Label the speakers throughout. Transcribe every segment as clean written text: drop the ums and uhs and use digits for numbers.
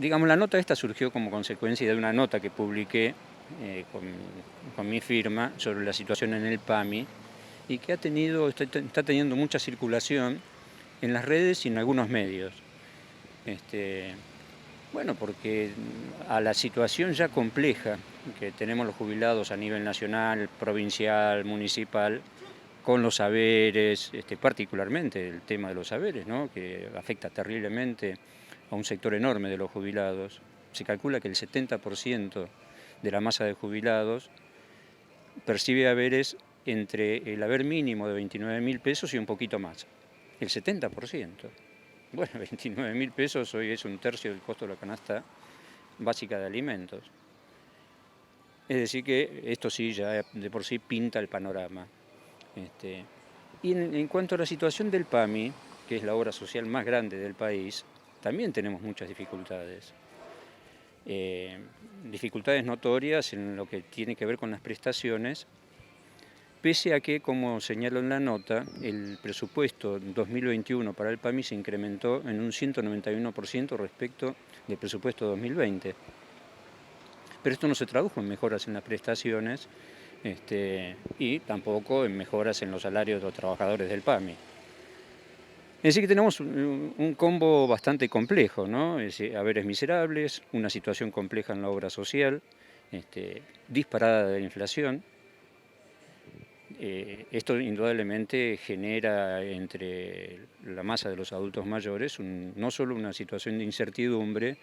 Speaker 1: Digamos, la nota esta surgió como consecuencia de una nota que publiqué con mi firma sobre la situación en el PAMI y que está teniendo mucha circulación en las redes y en algunos medios. Bueno, porque a la situación ya compleja que tenemos los jubilados a nivel nacional, provincial, municipal, con los saberes, particularmente el tema de los saberes, ¿no?, que afecta terriblemente a un sector enorme de los jubilados. Se calcula que el 70% de la masa de jubilados percibe haberes entre el haber mínimo de 29.000 pesos y un poquito más. El 70%. Bueno, 29.000 pesos hoy es un tercio del costo de la canasta básica de alimentos. Es decir que esto sí ya de por sí pinta el panorama. Y en cuanto a la situación del PAMI, que es la obra social más grande del país, también tenemos muchas dificultades. Dificultades notorias en lo que tiene que ver con las prestaciones, pese a que, como señalo en la nota, el presupuesto 2021 para el PAMI se incrementó en un 191% respecto del presupuesto 2020. Pero esto no se tradujo en mejoras en las prestaciones y tampoco en mejoras en los salarios de los trabajadores del PAMI. Es decir que tenemos un combo bastante complejo, ¿no? Es decir, haberes miserables, una situación compleja en la obra social, disparada de la inflación. Esto indudablemente genera entre la masa de los adultos mayores no solo una situación de incertidumbre,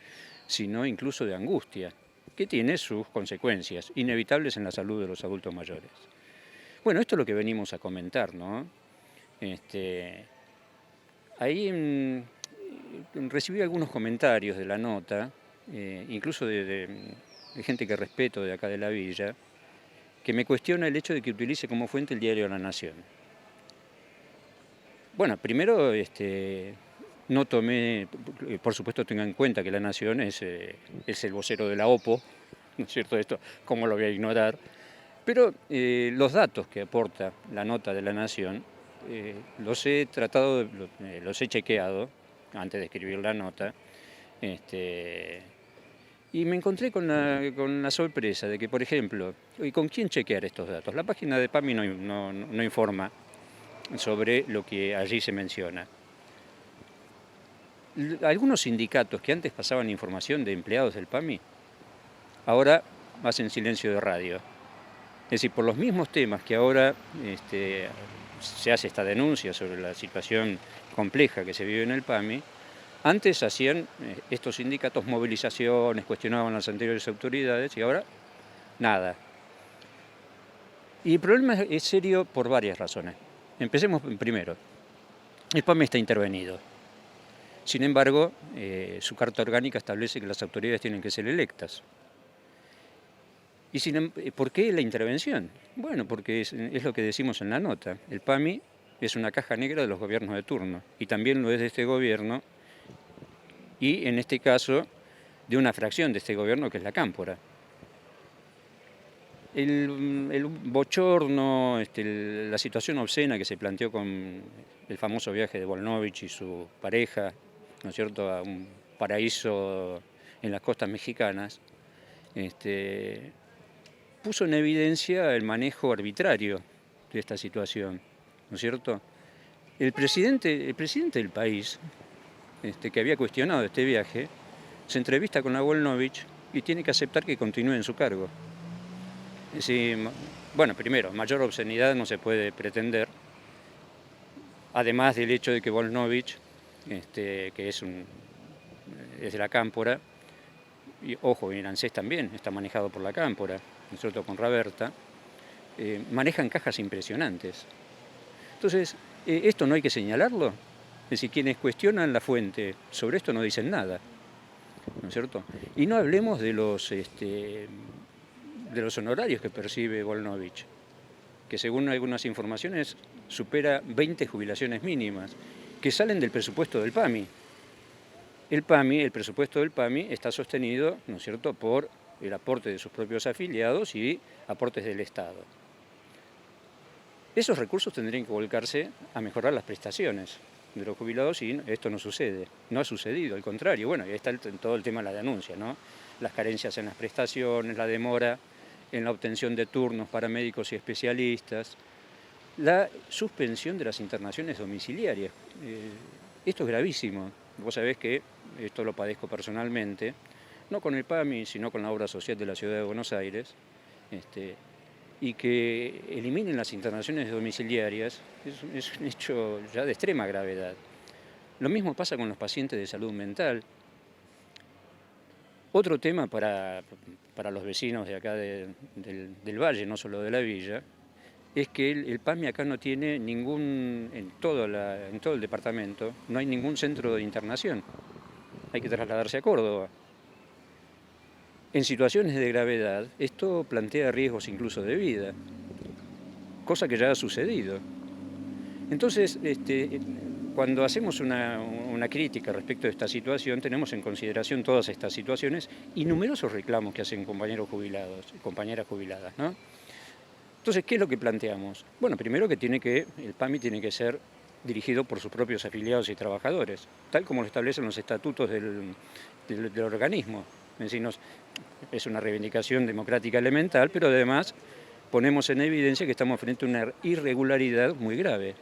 Speaker 1: sino incluso de angustia, que tiene sus consecuencias inevitables en la salud de los adultos mayores. Bueno, esto es lo que venimos a comentar, ¿no? Ahí recibí algunos comentarios de la nota, incluso de gente que respeto de acá de la villa, que me cuestiona el hecho de que utilice como fuente el diario La Nación. Bueno, primero no tomé, por supuesto tengan en cuenta que La Nación es el vocero de la OPO, ¿no es cierto? Esto, ¿cómo lo voy a ignorar? Pero los datos que aporta la nota de La Nación, los he tratado, los he chequeado antes de escribir la nota, y me encontré con la sorpresa de que, por ejemplo, ¿y con quién chequear estos datos? La página de PAMI no informa sobre lo que allí se menciona. Algunos sindicatos que antes pasaban información de empleados del PAMI, ahora hacen silencio de radio. Es decir, por los mismos temas que ahora se hace esta denuncia sobre la situación compleja que se vive en el PAMI, antes hacían estos sindicatos movilizaciones, cuestionaban a las anteriores autoridades y ahora nada. Y el problema es serio por varias razones. Empecemos primero. El PAMI está intervenido. Sin embargo, su carta orgánica establece que las autoridades tienen que ser electas. ¿Por qué la intervención? Bueno, porque es lo que decimos en la nota. El PAMI es una caja negra de los gobiernos de turno y también lo es de este gobierno y, en este caso, de una fracción de este gobierno que es la Cámpora. El bochorno, la situación obscena que se planteó con el famoso viaje de Volnovich y su pareja, ¿no es cierto?, a un paraíso en las costas mexicanas, puso en evidencia el manejo arbitrario de esta situación, ¿no es cierto? El presidente del país, que había cuestionado este viaje, se entrevista con la Volnovich y tiene que aceptar que continúe en su cargo. Es decir, bueno, primero, mayor obscenidad no se puede pretender, además del hecho de que Volnovich, que es de la Cámpora, y ojo, y ANSES también está manejado por la Cámpora, nosotros con Raberta, manejan cajas impresionantes. Entonces, ¿esto no hay que señalarlo? Es decir, quienes cuestionan la fuente sobre esto no dicen nada, ¿no es cierto? Y no hablemos de los honorarios que percibe Volnovich, que según algunas informaciones supera 20 jubilaciones mínimas, que salen del presupuesto del PAMI. El presupuesto del PAMI está sostenido, ¿no es cierto?, por el aporte de sus propios afiliados y aportes del Estado. Esos recursos tendrían que volcarse a mejorar las prestaciones, de los jubilados y esto no sucede, no ha sucedido, al contrario. Bueno, ahí está todo el tema de la denuncia, ¿no? Las carencias en las prestaciones, la demora en la obtención de turnos para médicos y especialistas, la suspensión de las internaciones domiciliarias. Esto es gravísimo. Vos sabés que esto lo padezco personalmente, no con el PAMI, sino con la obra social de la Ciudad de Buenos Aires, y que eliminen las internaciones domiciliarias es un hecho ya de extrema gravedad. Lo mismo pasa con los pacientes de salud mental. Otro tema para los vecinos de acá del Valle, no solo de la villa, es que el PAMI acá no tiene ningún, en todo el departamento, no hay ningún centro de internación. Hay que trasladarse a Córdoba. En situaciones de gravedad, esto plantea riesgos incluso de vida, cosa que ya ha sucedido. Entonces, cuando hacemos una crítica respecto a esta situación, tenemos en consideración todas estas situaciones y numerosos reclamos que hacen compañeros jubilados y compañeras jubiladas, ¿no? Entonces, ¿qué es lo que planteamos? Bueno, primero que el PAMI tiene que ser dirigido por sus propios afiliados y trabajadores, tal como lo establecen los estatutos del organismo. Es decir, es una reivindicación democrática elemental, pero además ponemos en evidencia que estamos frente a una irregularidad muy grave.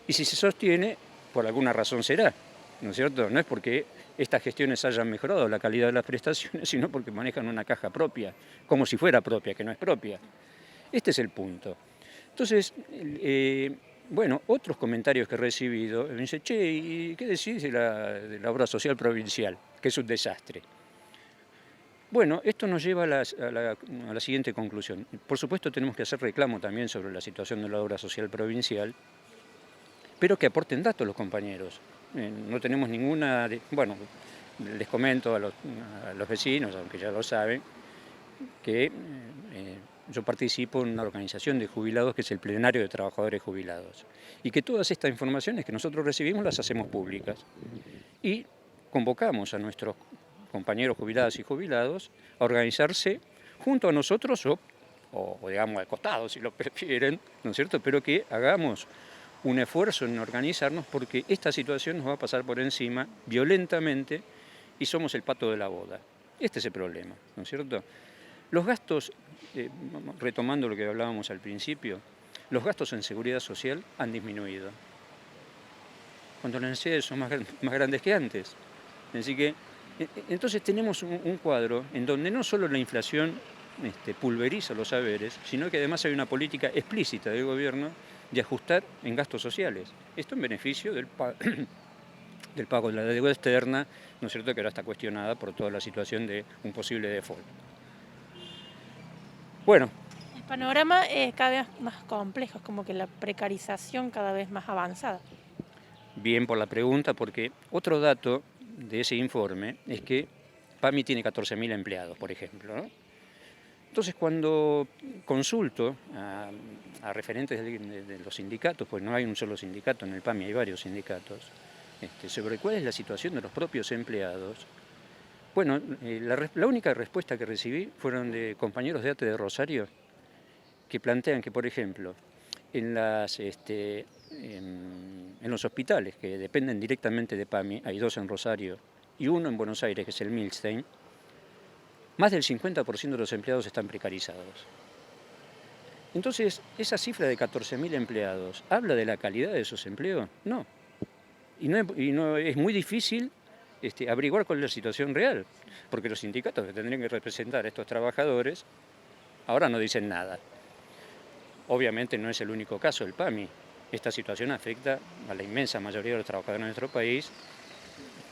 Speaker 1: Y si se sostiene, por alguna razón será, ¿no es cierto? No es porque estas gestiones hayan mejorado la calidad de las prestaciones, sino porque manejan una caja propia, como si fuera propia, que no es propia. Este es el punto. Entonces, bueno, otros comentarios que he recibido, me dicen, che, ¿y qué decís de la obra social provincial? Que es un desastre. Bueno, esto nos lleva a la siguiente conclusión. Por supuesto tenemos que hacer reclamo también sobre la situación de la obra social provincial, pero que aporten datos los compañeros. No tenemos ninguna... Bueno, les comento a los vecinos, aunque ya lo saben, que yo participo en una organización de jubilados que es el Plenario de Trabajadores Jubilados, y que todas estas informaciones que nosotros recibimos las hacemos públicas. Y convocamos a nuestros compañeros jubiladas y jubilados a organizarse junto a nosotros o digamos al costado si lo prefieren, ¿no es cierto? Pero que hagamos un esfuerzo en organizarnos porque esta situación nos va a pasar por encima violentamente y somos el pato de la boda. Este es el problema, ¿no es cierto? Los gastos, retomando lo que hablábamos al principio, los gastos en seguridad social han disminuido, cuando las necesidades son más grandes que antes. Así que, entonces tenemos un cuadro en donde no solo la inflación pulveriza los saberes, sino que además hay una política explícita del gobierno de ajustar en gastos sociales. Esto en beneficio del pago de la deuda externa, ¿no es cierto?, que ahora está cuestionada por toda la situación de un posible default. Bueno.
Speaker 2: El panorama es cada vez más complejo, es como que la precarización cada vez más avanzada.
Speaker 1: Bien por la pregunta, porque otro dato de ese informe es que PAMI tiene 14.000 empleados, por ejemplo, ¿no? Entonces, cuando consulto a referentes de los sindicatos, pues no hay un solo sindicato en el PAMI, hay varios sindicatos, sobre cuál es la situación de los propios empleados, bueno, la única respuesta que recibí fueron de compañeros de ATE de Rosario que plantean que, por ejemplo, en los hospitales que dependen directamente de PAMI, hay 2 en Rosario y 1 en Buenos Aires, que es el Milstein, más del 50% de los empleados están precarizados. Entonces, esa cifra de 14.000 empleados, ¿habla de la calidad de esos empleos? No. Y es muy difícil averiguar cuál es la situación real, porque los sindicatos que tendrían que representar a estos trabajadores ahora no dicen nada. Obviamente no es el único caso del PAMI. Esta situación afecta a la inmensa mayoría de los trabajadores de nuestro país,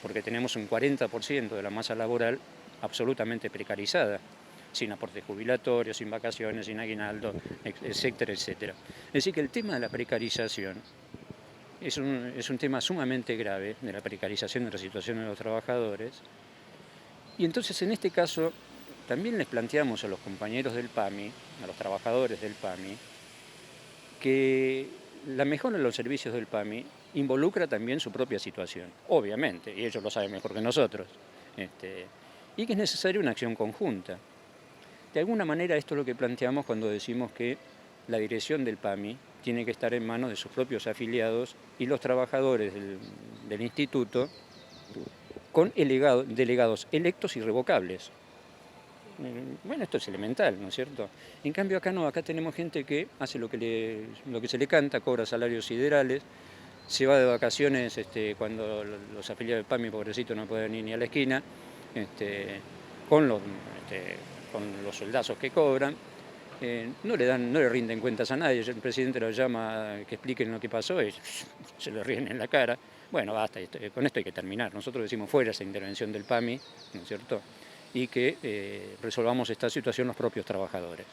Speaker 1: porque tenemos un 40% de la masa laboral absolutamente precarizada, sin aportes jubilatorios, sin vacaciones, sin aguinaldo, etcétera, etcétera. Es decir, que el tema de la precarización es un tema sumamente grave, de la precarización de la situación de los trabajadores. Y entonces, en este caso, también les planteamos a los compañeros del PAMI, a los trabajadores del PAMI, que la mejora de los servicios del PAMI involucra también su propia situación, obviamente, y ellos lo saben mejor que nosotros, y que es necesaria una acción conjunta. De alguna manera esto es lo que planteamos cuando decimos que la dirección del PAMI tiene que estar en manos de sus propios afiliados y los trabajadores del instituto con delegados electos y revocables. Bueno, esto es elemental, ¿no es cierto? En cambio acá no, acá tenemos gente que hace lo que se le canta, cobra salarios siderales, se va de vacaciones cuando los afiliados del PAMI, pobrecito, no pueden ir ni a la esquina, con los soldazos que cobran. No le rinden cuentas a nadie, el presidente los llama a que expliquen lo que pasó y se le ríen en la cara. Bueno, basta, con esto hay que terminar. Nosotros decimos fuera esa intervención del PAMI, ¿no es cierto? Y que resolvamos esta situación los propios trabajadores.